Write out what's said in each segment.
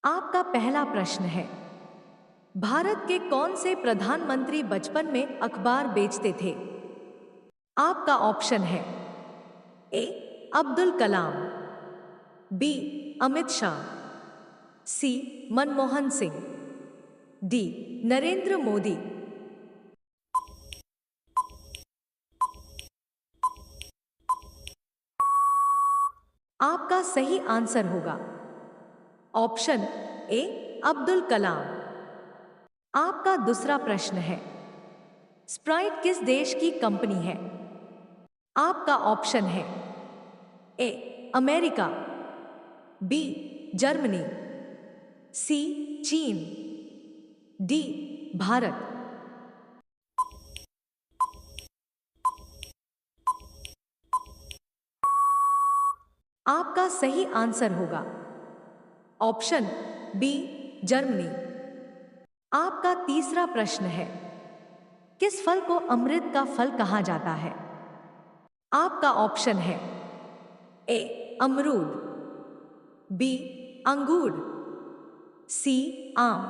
आपका पहला प्रश्न है, भारत के कौन से प्रधानमंत्री बचपन में अखबार बेचते थे? आपका ऑप्शन है ए अब्दुल कलाम, बी अमित शाह, सी मनमोहन सिंह, डी नरेंद्र मोदी। आपका सही आंसर होगा ऑप्शन ए अब्दुल कलाम। आपका दूसरा प्रश्न है, स्प्राइट किस देश की कंपनी है? आपका ऑप्शन है ए अमेरिका, बी जर्मनी, सी चीन, डी भारत। आपका सही आंसर होगा ऑप्शन बी जर्मनी। आपका तीसरा प्रश्न है, किस फल को अमृत का फल कहा जाता है? आपका ऑप्शन है ए अमरूद, बी अंगूर, सी आम,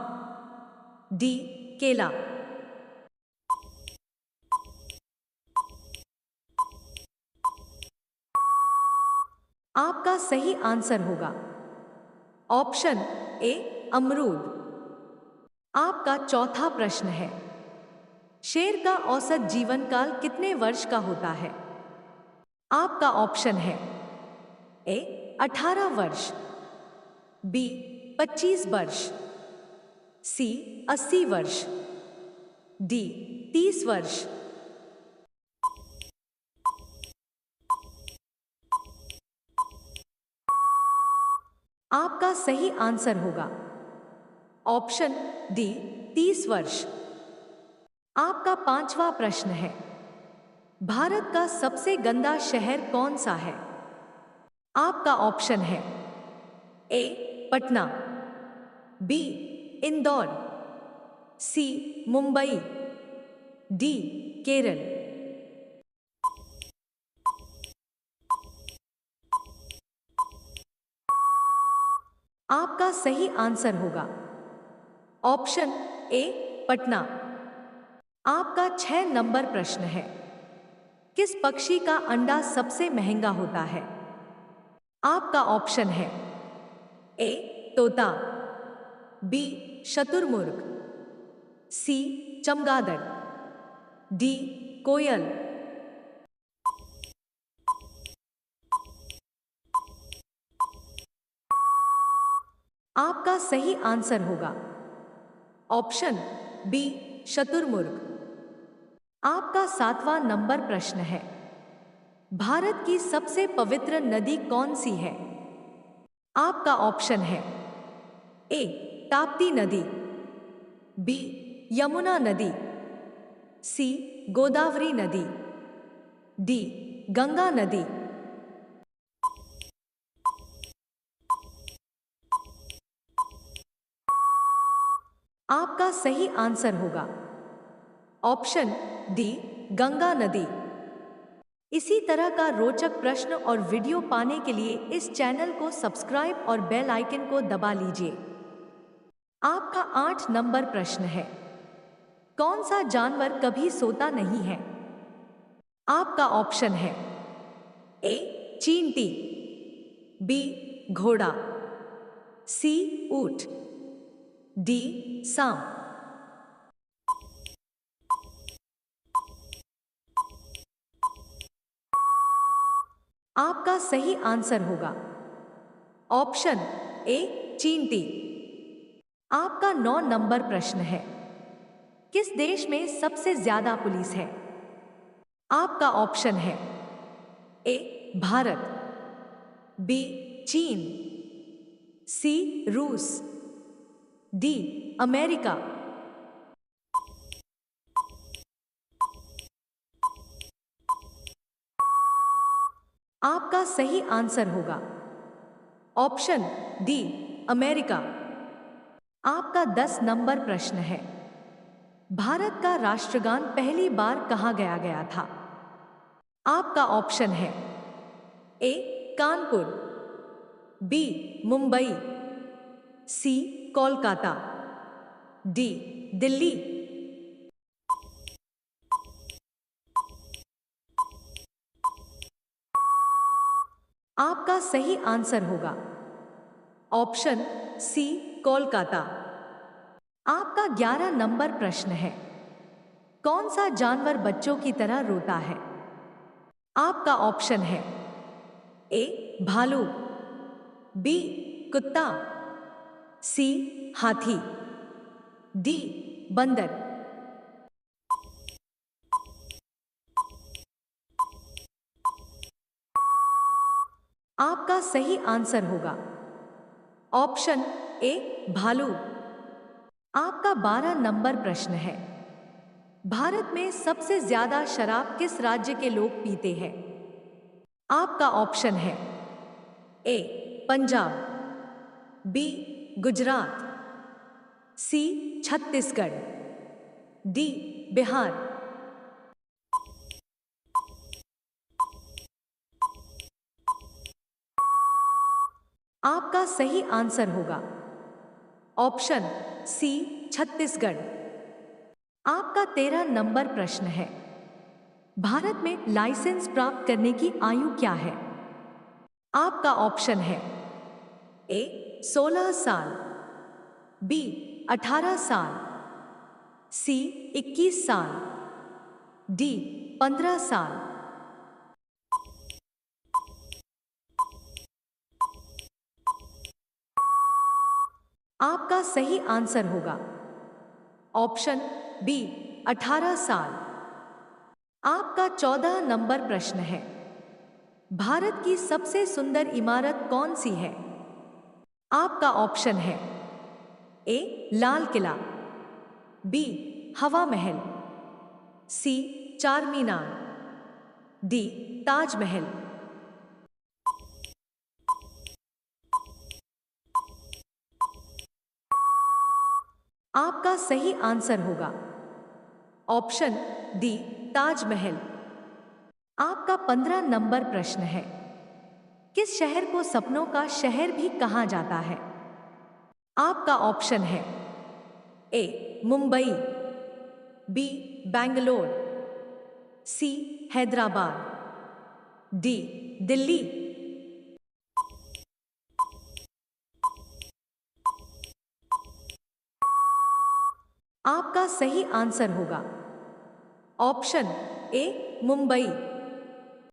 डी केला। आपका सही आंसर होगा ऑप्शन ए अमरूद। आपका चौथा प्रश्न है, शेर का औसत जीवन काल कितने वर्ष का होता है? आपका ऑप्शन है ए 18 वर्ष, बी 25 वर्ष, सी 80 वर्ष, डी 30 वर्ष। आपका सही आंसर होगा ऑप्शन डी 30 वर्ष। आपका पांचवा प्रश्न है, भारत का सबसे गंदा शहर कौन सा है? आपका ऑप्शन है ए पटना, बी इंदौर, सी मुंबई, डी केरल। आपका सही आंसर होगा ऑप्शन ए पटना। आपका 6 नंबर प्रश्न है, किस पक्षी का अंडा सबसे महंगा होता है? आपका ऑप्शन है ए तोता, बी शतुरमुर्ग, सी चमगादड़, डी कोयल। आपका सही आंसर होगा ऑप्शन बी शतुरमुर्ग। आपका 7वां नंबर प्रश्न है, भारत की सबसे पवित्र नदी कौन सी है? आपका ऑप्शन है ए ताप्ती नदी, बी यमुना नदी, सी गोदावरी नदी, डी गंगा नदी। आपका सही आंसर होगा ऑप्शन डी गंगा नदी। इसी तरह का रोचक प्रश्न और वीडियो पाने के लिए इस चैनल को सब्सक्राइब और बेल आइकन को दबा लीजिए। आपका 8 नंबर प्रश्न है, कौन सा जानवर कभी सोता नहीं है? आपका ऑप्शन है ए चींटी, बी घोड़ा, सी ऊंट, डी सांप। आपका सही आंसर होगा ऑप्शन ए चींटी। आपका 9 नंबर प्रश्न है, किस देश में सबसे ज्यादा पुलिस है? आपका ऑप्शन है ए भारत, बी चीन, सी रूस, डी अमेरिका। आपका सही आंसर होगा ऑप्शन डी अमेरिका। आपका 10 नंबर प्रश्न है, भारत का राष्ट्रगान पहली बार कहाँ गाया गया था? आपका ऑप्शन है ए कानपुर, बी मुंबई, सी कोलकाता, डी दिल्ली। आपका सही आंसर होगा ऑप्शन सी कोलकाता। आपका 11 नंबर प्रश्न है, कौन सा जानवर बच्चों की तरह रोता है? आपका ऑप्शन है ए भालू, बी कुत्ता, सी हाथी, डी बंदर। आपका सही आंसर होगा ऑप्शन ए भालू। आपका 12 नंबर प्रश्न है, भारत में सबसे ज्यादा शराब किस राज्य के लोग पीते हैं? आपका ऑप्शन है ए पंजाब, बी गुजरात, सी छत्तीसगढ़, डी बिहार। आपका सही आंसर होगा ऑप्शन सी छत्तीसगढ़। आपका 13 नंबर प्रश्न है, भारत में लाइसेंस प्राप्त करने की आयु क्या है? आपका ऑप्शन है ए 16 साल, बी 18 साल, सी 21 साल, डी 15 साल। आपका सही आंसर होगा ऑप्शन बी 18 साल। आपका 14 नंबर प्रश्न है, भारत की सबसे सुंदर इमारत कौन सी है? आपका ऑप्शन है ए लाल किला, बी हवा महल, सी चार मीनार, डी ताजमहल। आपका सही आंसर होगा ऑप्शन डी ताजमहल। आपका 15 नंबर प्रश्न है, किस शहर को सपनों का शहर भी कहा जाता है? आपका ऑप्शन है ए मुंबई, बी बैंगलोर, सी हैदराबाद, डी दिल्ली। आपका सही आंसर होगा ऑप्शन ए मुंबई।